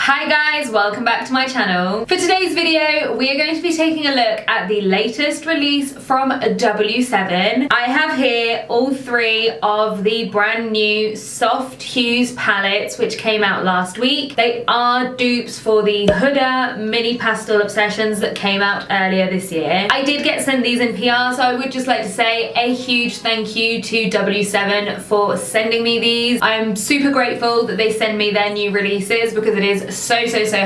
Hi guys, welcome back to my channel. For today's video, we are going to be taking a look at the latest release from W7. I have here all three of the brand new Soft Hues palettes which came out last week. They are dupes for the Huda mini pastel obsessions that came out earlier this year. I did get sent these in PR, so I would just like to say a huge thank you to W7 for sending me these. I'm super grateful that they send me their new releases because it is so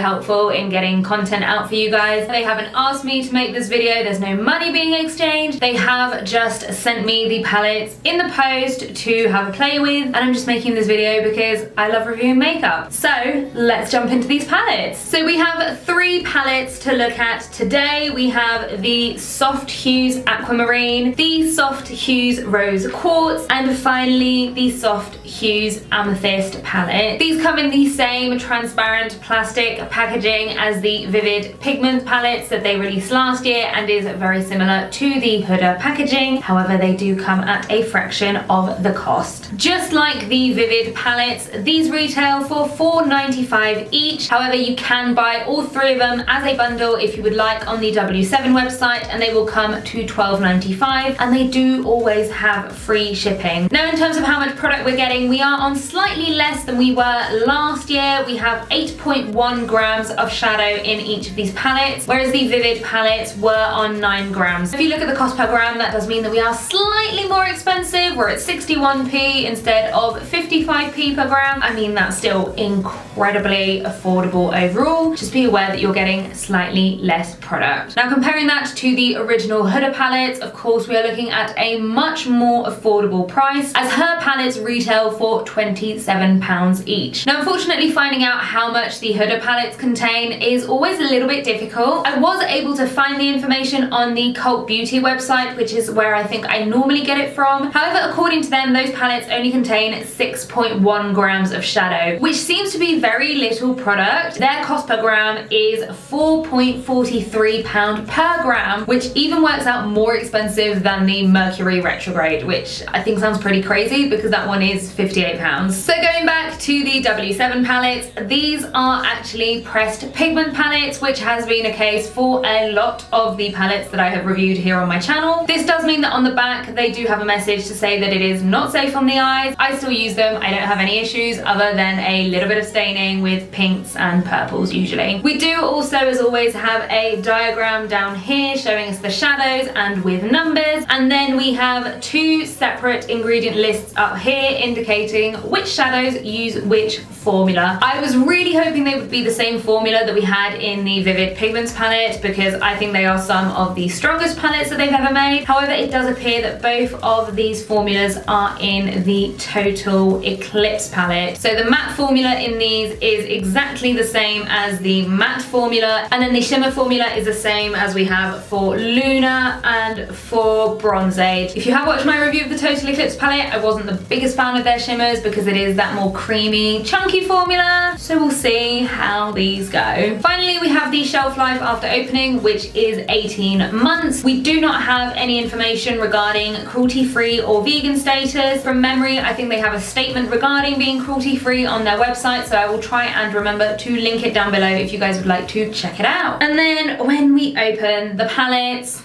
helpful in getting content out for you guys. They haven't asked me to make this video, there's no money being exchanged. They have just sent me the palettes in the post to have a play with, and I'm just making this video because I love reviewing makeup. So let's jump into these palettes. So we have three palettes to look at today. We have the Soft Hues Aquamarine, the Soft Hues Rose Quartz, and finally the Soft Hues Amethyst Palette. These come in the same transparent plastic packaging as the Vivid Pigment palettes that they released last year and is very similar to the Huda packaging. However, they do come at a fraction of the cost. Just like the Vivid palettes, these retail for $4.95 each. However, you can buy all three of them as a bundle if you would like on the W7 website, and they will come to $12.95, and they do always have free shipping. Now, in terms of how much product we're getting, we are on slightly less than we were last year. We have 8.1 grams of shadow in each of these palettes, whereas the Vivid palettes were on 9 grams. If you look at the cost per gram, that does mean that we are slightly more expensive. We're at 61p instead of 55p per gram. I mean, that's still incredibly affordable overall. Just be aware that you're getting slightly less product. Now, comparing that to the original Huda palettes, of course, we are looking at a much more affordable price, as her palettes retail for £27 each. Now, unfortunately, finding out how much the Huda palettes contain is always a little bit difficult. I was able to find the information on the Cult Beauty website, which is where I think I normally get it from. However, according to them, those palettes only contain 6.1 grams of shadow, which seems to be very little product. Their cost per gram is £4.43 per gram, which even works out more expensive than the Mercury Retrograde, which I think sounds pretty crazy because that one is £58. So going back to the W7 palettes, these are actually pressed pigment palettes, which has been a case for a lot of the palettes that I have reviewed here on my channel. This does mean that on the back they do have a message to say that it is not safe on the eyes. I still use them. I don't have any issues other than a little bit of staining with pinks and purples usually. We do also, as always, have a diagram down here showing us the shadows and with numbers, and then we have two separate ingredient lists up here indicating which shadows use which formula. I was really hoping they would be the same formula that we had in the Vivid Pigments palette because I think they are some of the strongest palettes that they've ever made. However, it does appear that both of these formulas are in the Total Eclipse palette. So the matte formula in these is exactly the same as the matte formula, and then the shimmer formula is the same as we have for Luna and for Bronze Age. If you have watched my review of the Total Eclipse palette, I wasn't the biggest fan of their shimmers because it is that more creamy, chunky formula, so we'll see how these go. Finally, we have the shelf life after opening, which is 18 months. We do not have any information regarding cruelty-free or vegan status. From memory, I think they have a statement regarding being cruelty-free on their website, so I will try and remember to link it down below if you guys would like to check it out. And then when we open the palettes,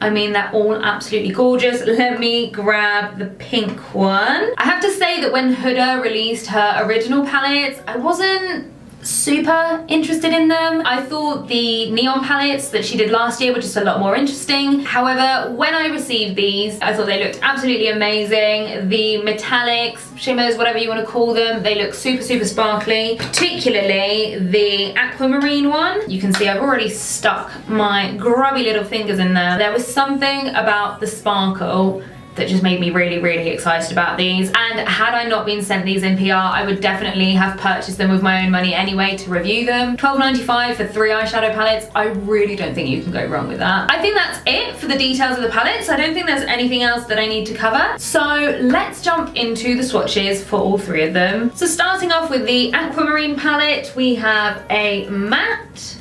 I mean, they're all absolutely gorgeous. Let me grab the pink one. I have to say that when Huda released her original palettes, I wasn't super interested in them. I thought the neon palettes that she did last year were just a lot more interesting. However, when I received these, I thought they looked absolutely amazing. The metallics, shimmers, whatever you want to call them, they look super sparkly, particularly the aquamarine one. You can see I've already stuck my grubby little fingers in there. There was something about the sparkle that just made me really excited about these, and had I not been sent these in PR, I would definitely have purchased them with my own money anyway to review them. $12.95 for 3 eyeshadow palettes. I really don't think you can go wrong with that. I think that's it for the details of the palettes. I don't think there's anything else that I need to cover, so let's jump into the swatches for all three of them. So starting off with the Aquamarine palette, we have a matte,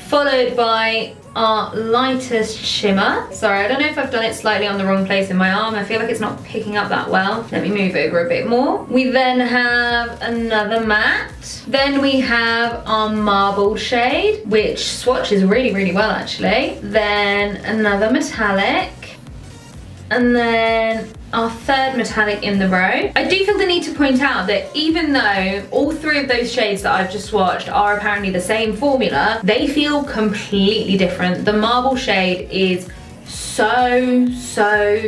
followed by our lightest shimmer. Sorry, I don't know if I've done it slightly on the wrong place in my arm. I feel like it's not picking up that well. Let me move over a bit more. We then have another matte. Then we have our marble shade, which swatches really, really well actually. Then another metallic. And then our third metallic in the row. I do feel the need to point out that even though all three of those shades that I've just swatched are apparently the same formula, they feel completely different. The marble shade is so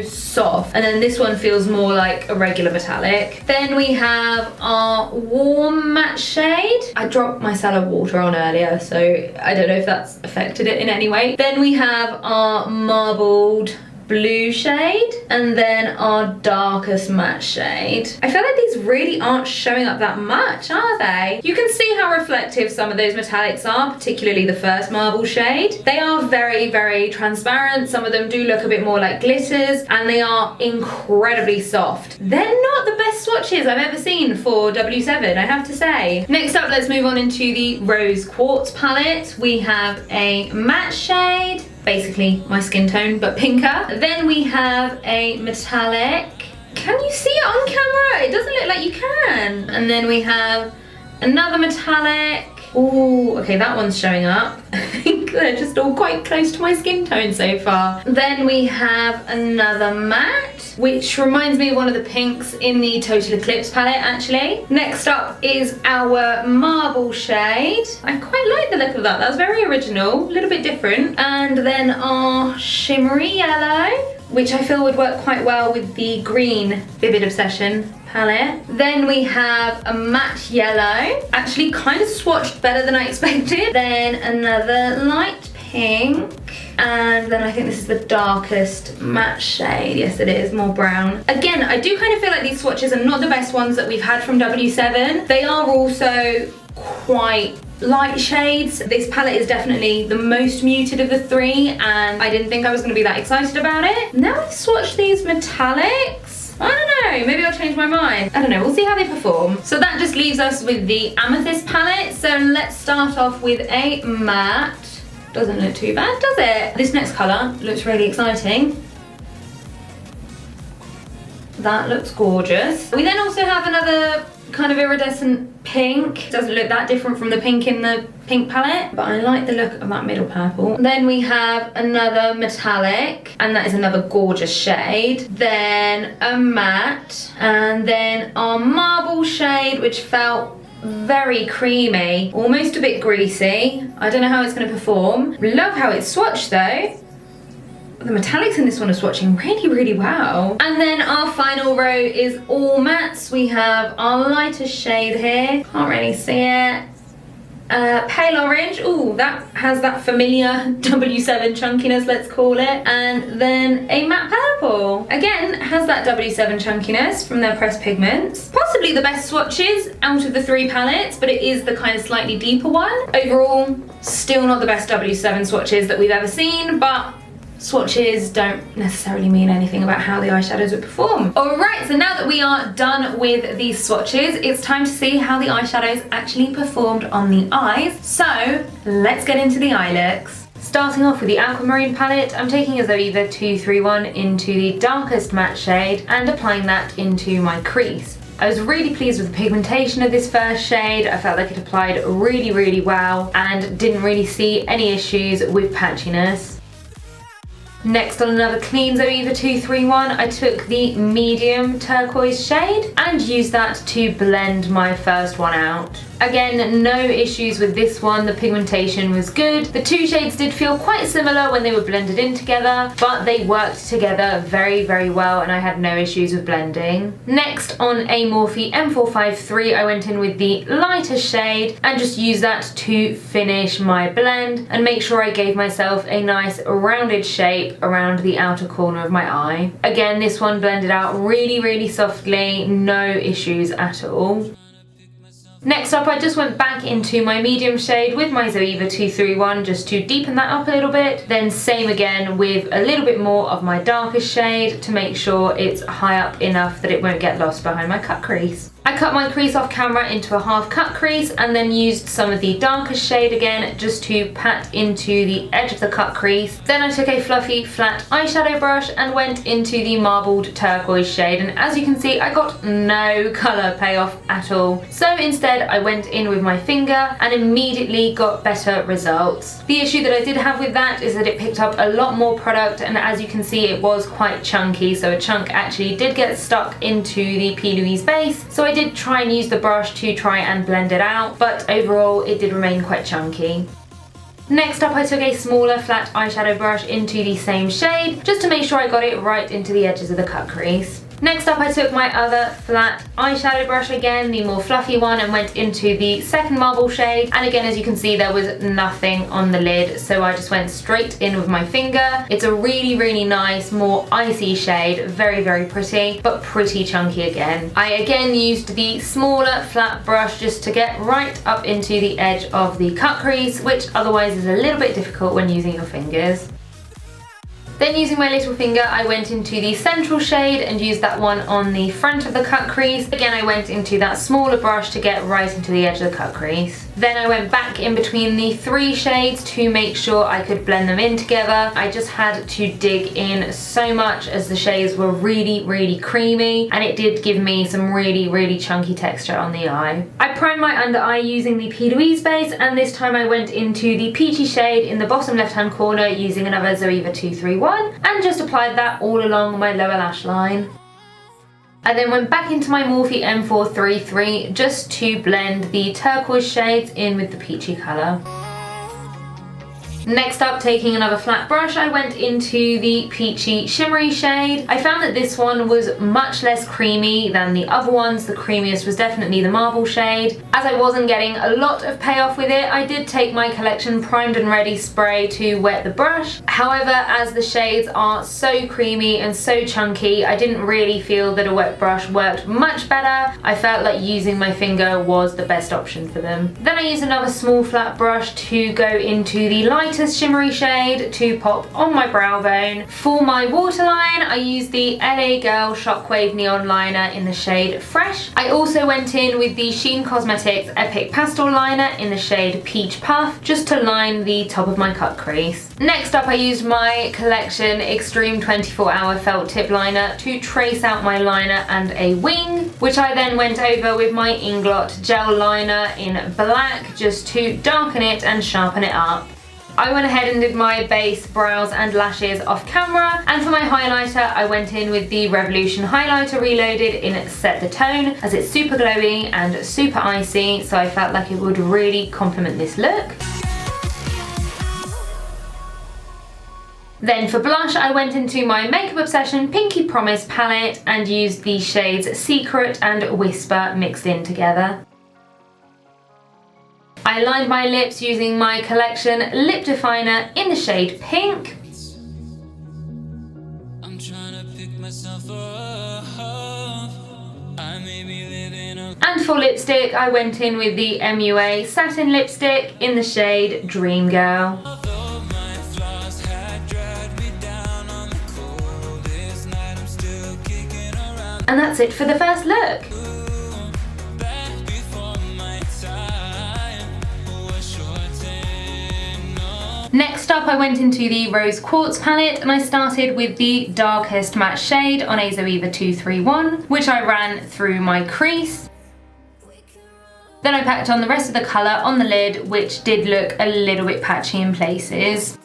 soft, and then this one feels more like a regular metallic. Then we have our warm matte shade. I dropped my salad water on earlier, so I don't know if that's affected it in any way. Then we have our marbled blue shade, and then our darkest matte shade. I feel like these really aren't showing up that much, are they? You can see how reflective some of those metallics are, particularly the first marble shade. They are very, very transparent. Some of them do look a bit more like glitters, and they are incredibly soft. They're not the best swatches I've ever seen for W7, I have to say. Next up, let's move on into the Rose Quartz palette. We have a matte shade, basically my skin tone but pinker. Then we have a metallic. Can you see it on camera? It doesn't look like you can. And then we have another metallic. Oh, okay, that one's showing up. I think they're just all quite close to my skin tone so far. Then we have another matte, which reminds me of one of the pinks in the Total Eclipse palette actually. Next up is our marble shade. I quite like the look of that. That's very original, a little bit different. And then our shimmery yellow, which I feel would work quite well with the green Vivid Obsession palette. Then we have a matte yellow, actually kind of swatched better than I expected. Then another light pink, and then I think this is the darkest matte shade. Yes, it is, more brown. Again, I do kind of feel like these swatches are not the best ones that we've had from W7. They are also quite light shades. This palette is definitely the most muted of the three, and I didn't think I was going to be that excited about it. Now we've swatched these metallics, I don't know, maybe I'll change my mind. I don't know, we'll see how they perform. So that just leaves us with the Amethyst palette. So let's start off with a matte. Doesn't look too bad, does it? This next colour looks really exciting. That looks gorgeous. We then also have another kind of iridescent pink. It doesn't look that different from the pink in the pink palette, but I like the look of that middle purple. Then we have another metallic, and that is another gorgeous shade. Then a matte, and then our marble shade, which felt very creamy, almost a bit greasy. I don't know how it's going to perform. Love how it's swatched though. The metallics in this one are swatching really, really well. And then our final row is all mattes. We have our lightest shade here. Can't really see it. Pale orange. Ooh, that has that familiar W7 chunkiness, let's call it. And then a matte purple. Again, has that W7 chunkiness from their pressed pigments. Possibly the best swatches out of the three palettes, but it is the kind of slightly deeper one. Overall, still not the best W7 swatches that we've ever seen, but swatches don't necessarily mean anything about how the eyeshadows would perform. Alright, so now that we are done with these swatches, it's time to see how the eyeshadows actually performed on the eyes. So let's get into the eye looks. Starting off with the Aqauamarine Palette, I'm taking a Zoeva 231 into the darkest matte shade and applying that into my crease. I was really pleased with the pigmentation of this first shade. I felt like it applied really, really well and didn't really see any issues with patchiness. Next, on another clean Zoeva 231, I took the medium turquoise shade and used that to blend my first one out. Again, no issues with this one, the pigmentation was good. The two shades did feel quite similar when they were blended in together, but they worked together very, very well and I had no issues with blending. Next, on a Morphe M453, I went in with the lightest shade and just used that to finish my blend and make sure I gave myself a nice rounded shape around the outer corner of my eye. Again, this one blended out really, really softly, no issues at all. Next up, I just went back into my medium shade with my Zoeva 231 just to deepen that up a little bit. Then same again with a little bit more of my darkest shade to make sure it's high up enough that it won't get lost behind my cut crease. I cut my crease off camera into a half cut crease and then used some of the darkest shade again just to pat into the edge of the cut crease. Then I took a fluffy flat eyeshadow brush and went into the marbled turquoise shade, and as you can see I got no colour payoff at all. So instead I went in with my finger and immediately got better results. The issue that I did have with that is that it picked up a lot more product, and as you can see it was quite chunky, so a chunk actually did get stuck into the P. Louise base. So I did try and use the brush to try and blend it out, but overall it did remain quite chunky. Next up I took a smaller flat eyeshadow brush into the same shade just to make sure I got it right into the edges of the cut crease. Next up I took my other flat eyeshadow brush again, the more fluffy one, and went into the second marble shade, and again as you can see there was nothing on the lid, so I just went straight in with my finger. It's a really nice, more icy shade, very pretty, but pretty chunky again. I again used the smaller flat brush just to get right up into the edge of the cut crease, which otherwise is a little bit difficult when using your fingers. Then using my little finger I went into the central shade and used that one on the front of the cut crease. Again I went into that smaller brush to get right into the edge of the cut crease. Then I went back in between the three shades to make sure I could blend them in together. I just had to dig in so much as the shades were really creamy, and it did give me some really chunky texture on the eye. I primed my under eye using the P. Louise base, and this time I went into the peachy shade in the bottom left hand corner using another Zoeva 231 and just applied that all along my lower lash line. I then went back into my Morphe M433 just to blend the turquoise shades in with the peachy colour. Next up, taking another flat brush, I went into the peachy shimmery shade. I found that this one was much less creamy than the other ones. The creamiest was definitely the marble shade. As I wasn't getting a lot of payoff with it, I did take my Collection Primed and Ready spray to wet the brush. However, as the shades are so creamy and so chunky, I didn't really feel that a wet brush worked much better. I felt like using my finger was the best option for them. Then I used another small flat brush to go into the lightest shimmery shade to pop on my brow bone. For my waterline, I used the LA Girl Shockwave Neon Liner in the shade Fresh. I also went in with the Sheen Cosmetics Epic Pastel Liner in the shade Peach Puff just to line the top of my cut crease. Next up, I used my Collection Extreme 24-Hour Felt Tip Liner to trace out my liner and a wing, which I then went over with my Inglot Gel Liner in black just to darken it and sharpen it up. I went ahead and did my base, brows and lashes off camera, and for my highlighter I went in with the Revolution Highlighter Reloaded in Set the Tone, as it's super glowy and super icy, so I felt like it would really complement this look. Then for blush, I went into my Makeup Obsession Pinky Promise palette and used the shades Secret and Whisper mixed in together. I lined my lips using my Collection Lip Definer in the shade Pink. And for lipstick, I went in with the MUA Satin Lipstick in the shade Dream Girl. And that's it for the first look. Next up, I went into the Rose Quartz palette and I started with the darkest matte shade on a Zoeva 231, which I ran through my crease. Then I packed on the rest of the colour on the lid, which did look a little bit patchy in places.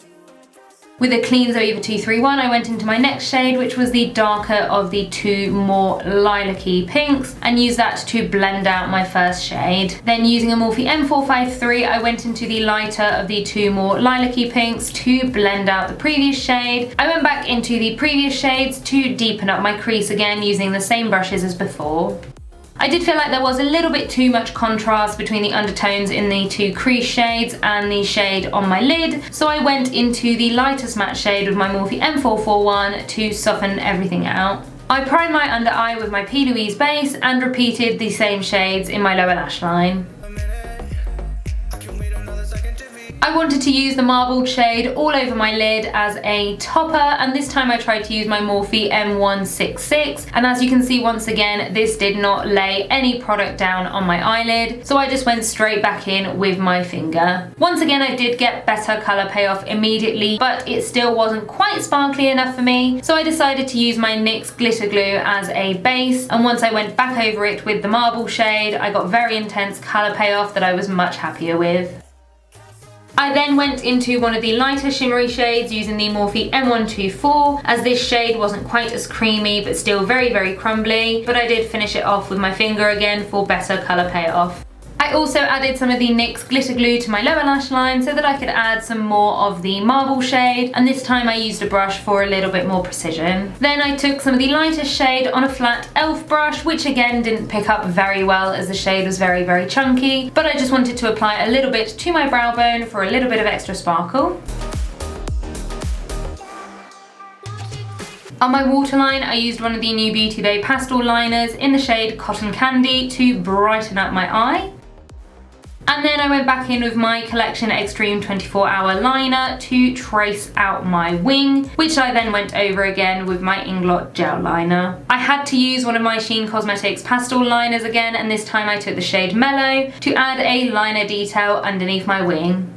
With a clean Zoeva 231, I went into my next shade, which was the darker of the two more lilac-y pinks, and used that to blend out my first shade. Then using a Morphe M453, I went into the lighter of the two more lilac-y pinks to blend out the previous shade. I went back into the previous shades to deepen up my crease again using the same brushes as before. I did feel like there was a little bit too much contrast between the undertones in the two crease shades and the shade on my lid, so I went into the lightest matte shade with my Morphe M441 to soften everything out. I primed my under eye with my P. Louise base and repeated the same shades in my lower lash line. I wanted to use the marbled shade all over my lid as a topper, and this time I tried to use my Morphe M166, and as you can see once again, this did not lay any product down on my eyelid, so I just went straight back in with my finger. Once again, I did get better colour payoff immediately, but it still wasn't quite sparkly enough for me, so I decided to use my NYX glitter glue as a base, and once I went back over it with the marble shade, I got very intense colour payoff that I was much happier with. I then went into one of the lighter shimmery shades using the Morphe M124, as this shade wasn't quite as creamy but still very, very crumbly, but I did finish it off with my finger again for better colour payoff. I also added some of the NYX glitter glue to my lower lash line so that I could add some more of the marble shade, and this time I used a brush for a little bit more precision. Then I took some of the lighter shade on a flat e.l.f. brush, which again didn't pick up very well as the shade was very, very chunky, but I just wanted to apply a little bit to my brow bone for a little bit of extra sparkle. On my waterline, I used one of the new Beauty Bay pastel liners in the shade Cotton Candy to brighten up my eye. And then I went back in with my Collection Extreme 24-Hour liner to trace out my wing, which I then went over again with my Inglot gel liner. I had to use one of my Shein Cosmetics pastel liners again, and this time I took the shade Mellow to add a liner detail underneath my wing.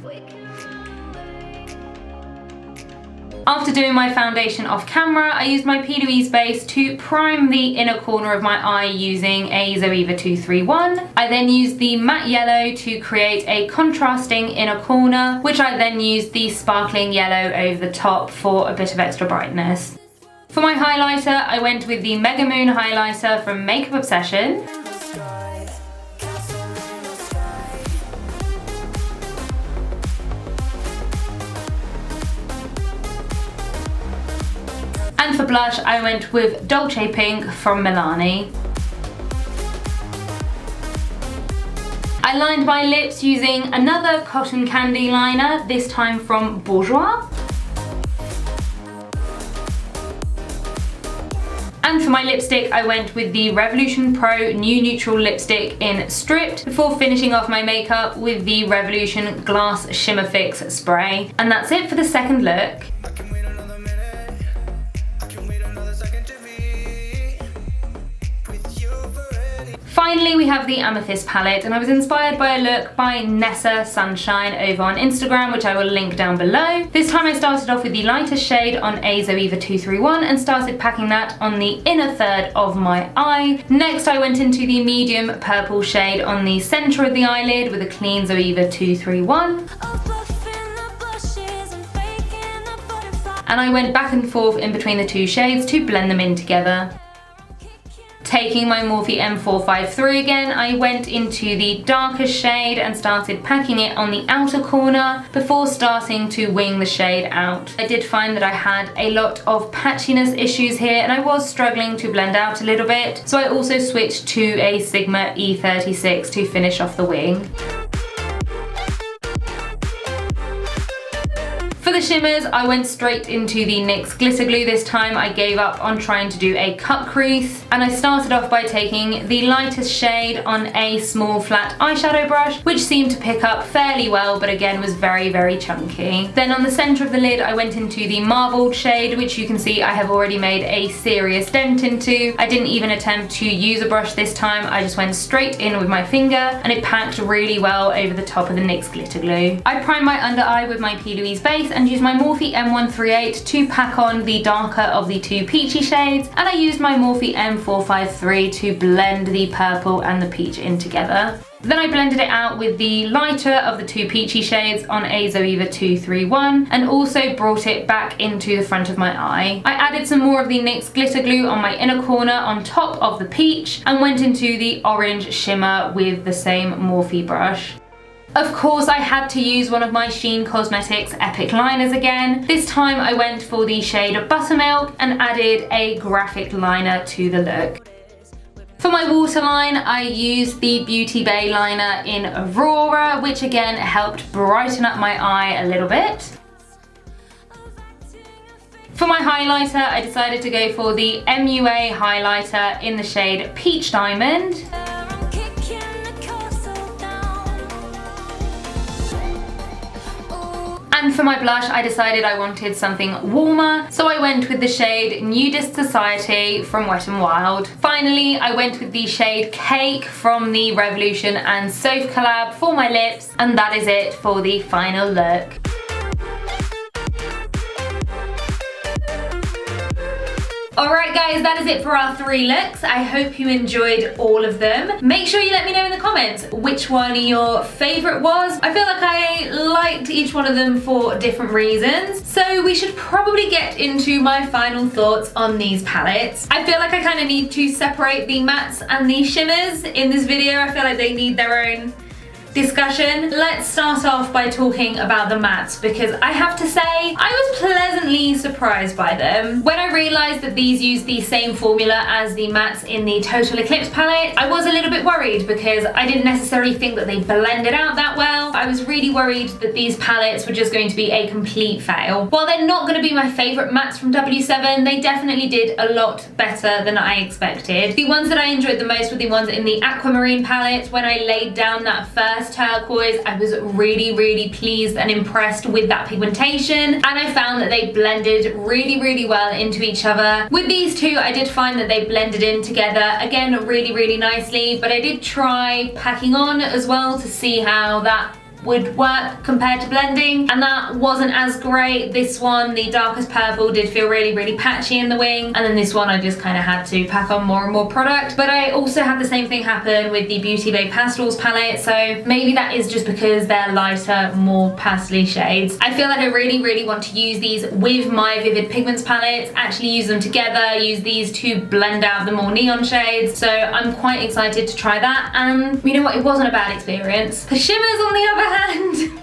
After doing my foundation off camera, I used my P. Louise base to prime the inner corner of my eye using a Zoeva 231. I then used the matte yellow to create a contrasting inner corner, which I then used the sparkling yellow over the top for a bit of extra brightness. For my highlighter, I went with the Mega Moon highlighter from Makeup Obsession. And for blush, I went with Dolce Pink from Milani. I lined my lips using another Cotton Candy liner, this time from Bourjois. And for my lipstick, I went with the Revolution Pro New Neutral Lipstick in Stripped before finishing off my makeup with the Revolution Glass Shimmer Fix Spray. And that's it for the second look. Finally, we have the Amethyst palette, and I was inspired by a look by Nessa Sunshine over on Instagram, which I will link down below. This time I started off with the lightest shade on a Zoeva 231 and started packing that on the inner third of my eye. Next, I went into the medium purple shade on the centre of the eyelid with a clean Zoeva 231. And I went back and forth in between the two shades to blend them in together. Taking my Morphe M453 again, I went into the darkest shade and started packing it on the outer corner before starting to wing the shade out. I did find that I had a lot of patchiness issues here and I was struggling to blend out a little bit, so I also switched to a Sigma E36 to finish off the wing. For the shimmers, I went straight into the NYX glitter glue this time. I gave up on trying to do a cut crease, and I started off by taking the lightest shade on a small flat eyeshadow brush, which seemed to pick up fairly well, but again was very, very chunky. Then on the centre of the lid, I went into the marbled shade, which you can see I have already made a serious dent into. I didn't even attempt to use a brush this time, I just went straight in with my finger, and it packed really well over the top of the NYX glitter glue. I primed my under eye with my P. Louise base and used my Morphe M138 to pack on the darker of the two peachy shades, and I used my Morphe M453 to blend the purple and the peach in together. Then I blended it out with the lighter of the two peachy shades on a Zoeva 231 and also brought it back into the front of my eye. I added some more of the NYX glitter glue on my inner corner on top of the peach and went into the orange shimmer with the same Morphe brush. Of course, I had to use one of my Shein Cosmetics Epic liners again. This time I went for the shade Buttermilk and added a graphic liner to the look. For my waterline, I used the Beauty Bay liner in Aurora, which again helped brighten up my eye a little bit. For my highlighter, I decided to go for the MUA highlighter in the shade Peach Diamond. And for my blush, I decided I wanted something warmer, so I went with the shade Nudist Society from Wet n Wild. Finally, I went with the shade Cake from the Revolution and Soph collab for my lips, and that is it for the final look. Alright guys, that is it for our 3 looks. I hope you enjoyed all of them. Make sure you let me know in the comments which one your favourite was. I feel like I liked each one of them for different reasons. So we should probably get into my final thoughts on these palettes. I feel like I kind of need to separate the mattes and the shimmers in this video. I feel like they need their own discussion. Let's start off by talking about the mattes, because I have to say I was pleasantly surprised by them. When I realised that these use the same formula as the mattes in the Total Eclipse palette, I was a little bit worried because I didn't necessarily think that they blended out that well. I was really worried that these palettes were just going to be a complete fail. While they're not going to be my favourite mattes from W7, they definitely did a lot better than I expected. The ones that I enjoyed the most were the ones in the Aquamarine palette. When I laid down that first turquoise, I was really pleased and impressed with that pigmentation, and I found that they blended really well into each other. With these two, I did find that they blended in together again really nicely, but I did try packing on as well to see how that would work compared to blending, and that wasn't as great. This one, the darkest purple, did feel really patchy in the wing, and then this one I just kind of had to pack on more and more product. But I also had the same thing happen with the Beauty Bay Pastels palette, so maybe that is just because they're lighter, more pastel shades. I feel like I really want to use these with my Vivid Pigments palettes, actually use them together, use these to blend out the more neon shades, so I'm quite excited to try that. And you know what, it wasn't a bad experience. The shimmers, on the other hand,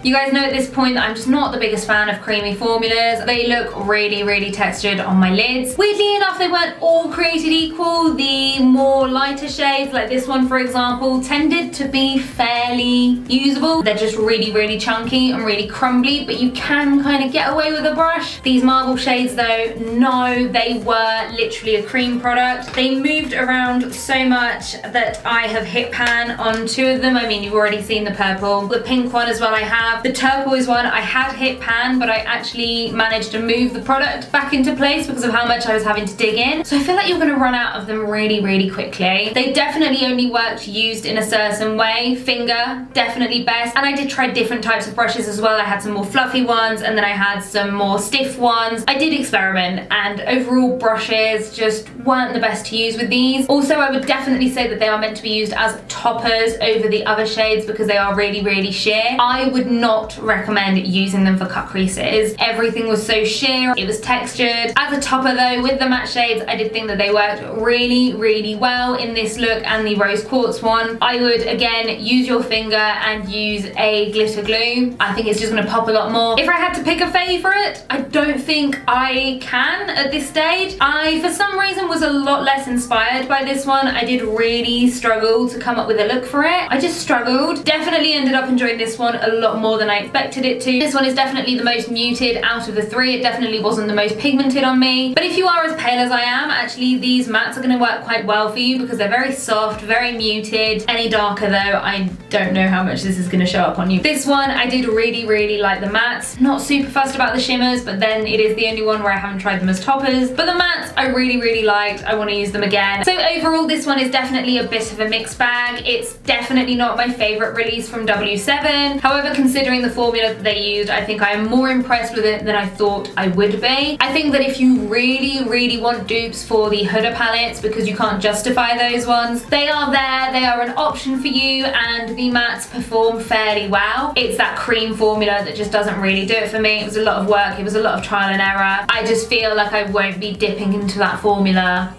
you guys know at this point that I'm just not the biggest fan of creamy formulas. They look really textured on my lids. Weirdly enough, they weren't all created equal. The more lighter shades, like this one for example, tended to be fairly usable. They're just really chunky and really crumbly, but you can kind of get away with a brush. These marble shades though, no, they were literally a cream product. They moved around so much that I have hit pan on 2 of them. I mean, you've already seen the purple. The pink one as well I have. The turquoise one I had hit pan, but I actually managed to move the product back into place because of how much I was having to dig in. So I feel like you're going to run out of them really quickly. They definitely only worked used in a certain way. Finger, definitely best. And I did try different types of brushes as well. I had some more fluffy ones, and then I had some more stiff ones. I did experiment, and overall brushes just weren't the best to use with these. Also, I would definitely say that they are meant to be used as toppers over the other shades because they are really sheer. I would not recommend using them for cut creases. Everything was so sheer, it was textured. As a topper though, with the matte shades, I did think that they worked really well in this look and the Rose Quartz one. I would again use your finger and use a glitter glue. I think it's just gonna pop a lot more. If I had to pick a favourite, I don't think I can at this stage. I, for some reason, was a lot less inspired by this one. I did really struggle to come up with a look for it. I just struggled. Definitely ended up enjoying this one a lot more than I expected it to. This one is definitely the most muted out of the 3. It definitely wasn't the most pigmented on me. But if you are as pale as I am, actually these mattes are going to work quite well for you because they're very soft, very muted. Any darker though, I don't know how much this is going to show up on you. This one, I did really like the mattes. Not super fussed about the shimmers, but then it is the only one where I haven't tried them as toppers. But the mattes I really liked. I want to use them again. So overall, this one is definitely a bit of a mixed bag. It's definitely not my favourite release from W7. However, considering the formula that they used, I think I am more impressed with it than I thought I would be. I think that if you really want dupes for the Huda palettes, because you can't justify those ones, they are there, they are an option for you, and the mattes perform fairly well. It's that cream formula that just doesn't really do it for me. It was a lot of work, it was a lot of trial and error. I just feel like I won't be dipping into that formula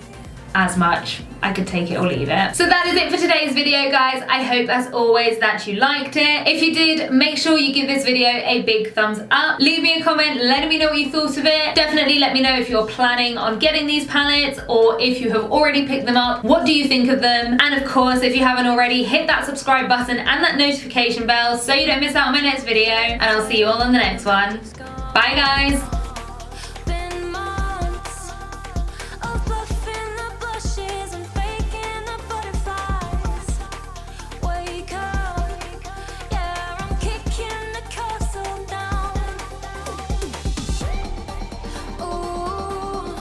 as much. I could take it or leave it. So that is it for today's video, guys. I hope, as always, that you liked it. If you did, make sure you give this video a big thumbs up. Leave me a comment letting me know what you thought of it. Definitely let me know if you're planning on getting these palettes, or if you have already picked them up, what do you think of them? And of course, if you haven't already, hit that subscribe button and that notification bell so you don't miss out on my next video. And I'll see you all on the next one. Bye, guys.